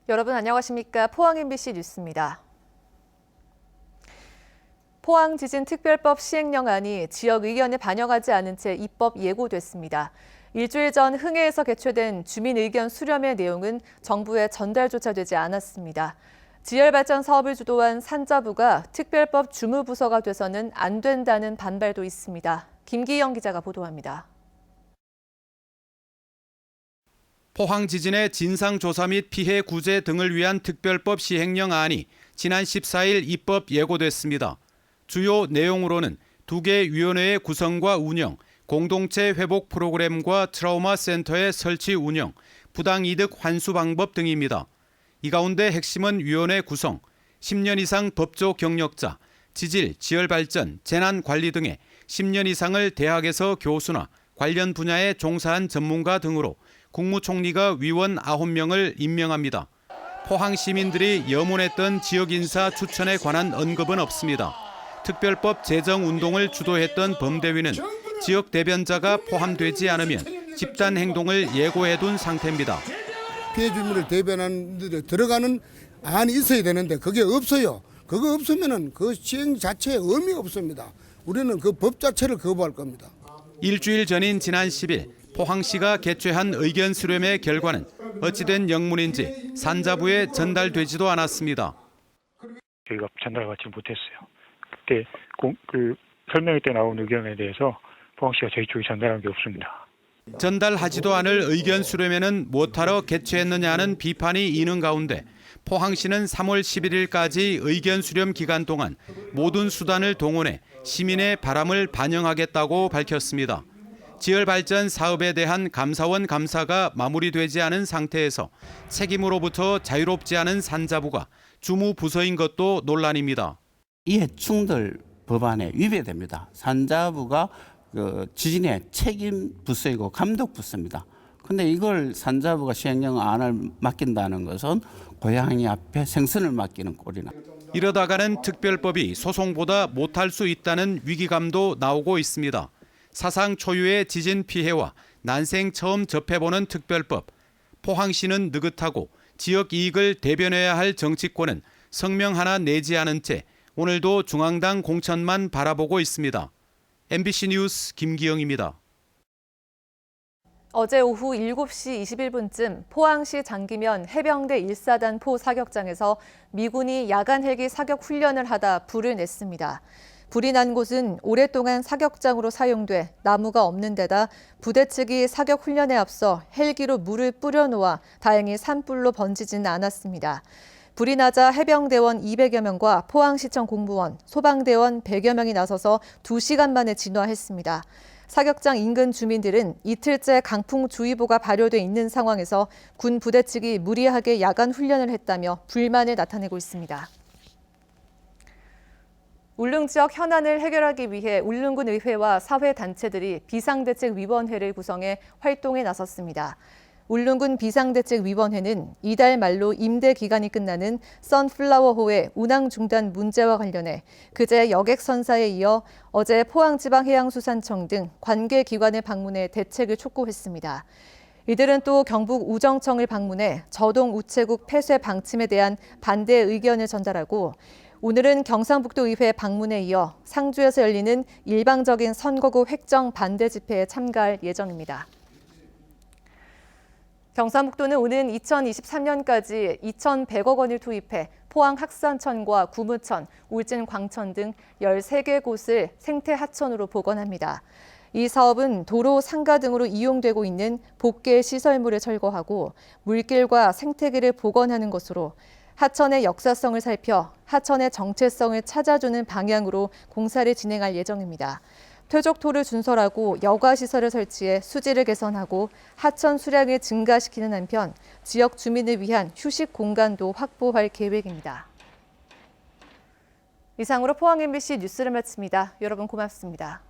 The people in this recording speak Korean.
여러분 안녕하십니까? 포항 MBC 뉴스입니다. 포항 지진특별법 시행령안이 지역 의견을 반영하지 않은 채 입법 예고됐습니다. 일주일 전 흥해에서 개최된 주민 의견 수렴의 내용은 정부에 전달조차 되지 않았습니다. 지열발전 사업을 주도한 산자부가 특별법 주무부서가 돼서는 안 된다는 반발도 있습니다. 김기영 기자가 보도합니다. 포항 지진의 진상조사 및 피해 구제 등을 위한 특별법 시행령안이 지난 14일 입법 예고됐습니다. 주요 내용으로는 2개 위원회의 구성과 운영, 공동체 회복 프로그램과 트라우마 센터의 설치 운영, 부당이득 환수 방법 등입니다. 이 가운데 핵심은 위원회 구성, 10년 이상 법조 경력자, 지질, 지열발전, 재난관리 등의 10년 이상을 대학에서 교수나 관련 분야에 종사한 전문가 등으로 국무총리가 위원 9명을 임명합니다. 포항 시민들이 염원했던 지역 인사 추천에 관한 언급은 없습니다. 특별법 제정 운동을 주도했던 범대위는 지역 대변자가 포함되지 않으면 집단 행동을 예고해둔 상태입니다. 피해 주민을 대변하는 데 들어가는 안이 있어야 되는데 그게 없어요. 그거 없으면은 그 시행 자체에 의미가 없습니다. 우리는 그 법 자체를 거부할 겁니다. 일주일 전인 지난 10일 포항시가 개최한 의견 수렴의 결과는 어찌된 영문인지 산자부에 전달되지도 않았습니다. 저희가 전달받지 못했어요. 그때 설명회 때 나온 의견에 대해서 포항시가 저희 쪽에 전달한 게 없습니다. 전달하지도 않을 의견 수렴회는 무엇하러 개최했느냐는 비판이 이는 가운데 포항시는 3월 11일까지 의견 수렴 기간 동안 모든 수단을 동원해 시민의 바람을 반영하겠다고 밝혔습니다. 지열발전 사업에 대한 감사원 감사가 마무리되지 않은 상태에서 책임으로부터 자유롭지 않은 산자부가 주무부서인 것도 논란입니다. 이해충돌 법안에 위배됩니다. 산자부가 지진의 책임 부서이고 감독 부서입니다. 그런데 이걸 산자부가 시행령안을 맡긴다는 것은 고양이 앞에 생선을 맡기는 꼴이나. 이러다가는 특별법이 소송보다 못할 수 있다는 위기감도 나오고 있습니다. 사상 초유의 지진 피해와 난생 처음 접해보는 특별법. 포항시는 느긋하고 지역 이익을 대변해야 할 정치권은 성명 하나 내지 않은 채 오늘도 중앙당 공천만 바라보고 있습니다. MBC 뉴스 김기영입니다. 어제 오후 7시 21분쯤 포항시 장기면 해병대 1사단 포 사격장에서 미군이 야간 헬기 사격 훈련을 하다 불을 냈습니다. 불이 난 곳은 오랫동안 사격장으로 사용돼 나무가 없는 데다 부대 측이 사격 훈련에 앞서 헬기로 물을 뿌려놓아 다행히 산불로 번지지는 않았습니다. 불이 나자 해병대원 200여 명과 포항시청 공무원, 소방대원 100여 명이 나서서 2시간 만에 진화했습니다. 사격장 인근 주민들은 이틀째 강풍주의보가 발효돼 있는 상황에서 군 부대 측이 무리하게 야간 훈련을 했다며 불만을 나타내고 있습니다. 울릉 지역 현안을 해결하기 위해 울릉군 의회와 사회단체들이 비상대책위원회를 구성해 활동에 나섰습니다. 울릉군 비상대책위원회는 이달 말로 임대 기간이 끝나는 선플라워호의 운항 중단 문제와 관련해 그제 여객선사에 이어 어제 포항지방해양수산청 등 관계기관을 방문해 대책을 촉구했습니다. 이들은 또 경북 우정청을 방문해 저동 우체국 폐쇄 방침에 대한 반대 의견을 전달하고 오늘은 경상북도 의회 방문에 이어 상주에서 열리는 일방적인 선거구 획정 반대 집회에 참가할 예정입니다. 경상북도는 오는 2023년까지 2,100억 원을 투입해 포항 학산천과 구무천, 울진 광천 등 13개 곳을 생태 하천으로 복원합니다. 이 사업은 도로, 상가 등으로 이용되고 있는 복개 시설물을 철거하고 물길과 생태계를 복원하는 것으로 하천의 역사성을 살펴 하천의 정체성을 찾아주는 방향으로 공사를 진행할 예정입니다. 퇴적토를 준설하고 여가시설을 설치해 수질을 개선하고 하천 수량을 증가시키는 한편 지역 주민을 위한 휴식 공간도 확보할 계획입니다. 이상으로 포항 MBC 뉴스를 마칩니다. 여러분 고맙습니다.